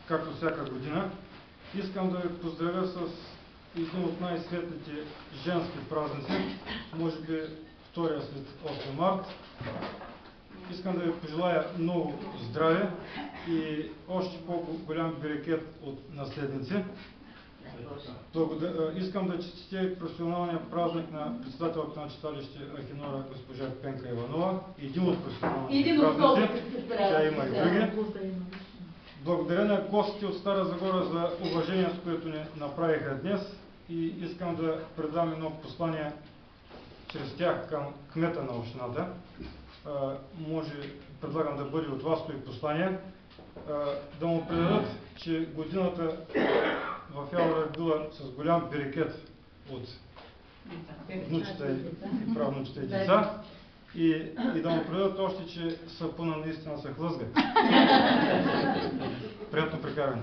както всяка година. Искам да ви поздравя с един от най-светлите женски празници, може би втория след 8 март. Искам да ви пожелая много здраве и още по-голям берекет от наследници. Искам да честитя професионалния празник на председателката на читалище Ахинора госпожа Пенка Иванова. Един от професионалните празници, тя има и други. Благодаря на гостите от Стара Загора за уважението, което ни направиха днес, и искам да предам едно послание чрез тях към кмета на общината. Предлагам да бъде от вас и послание, да му предадат, че годината в Явора е била с голям берекет от внучета и правнучета и деца, и да му предадат още, че сапуна наистина се хлъзга. Приятно прекарване!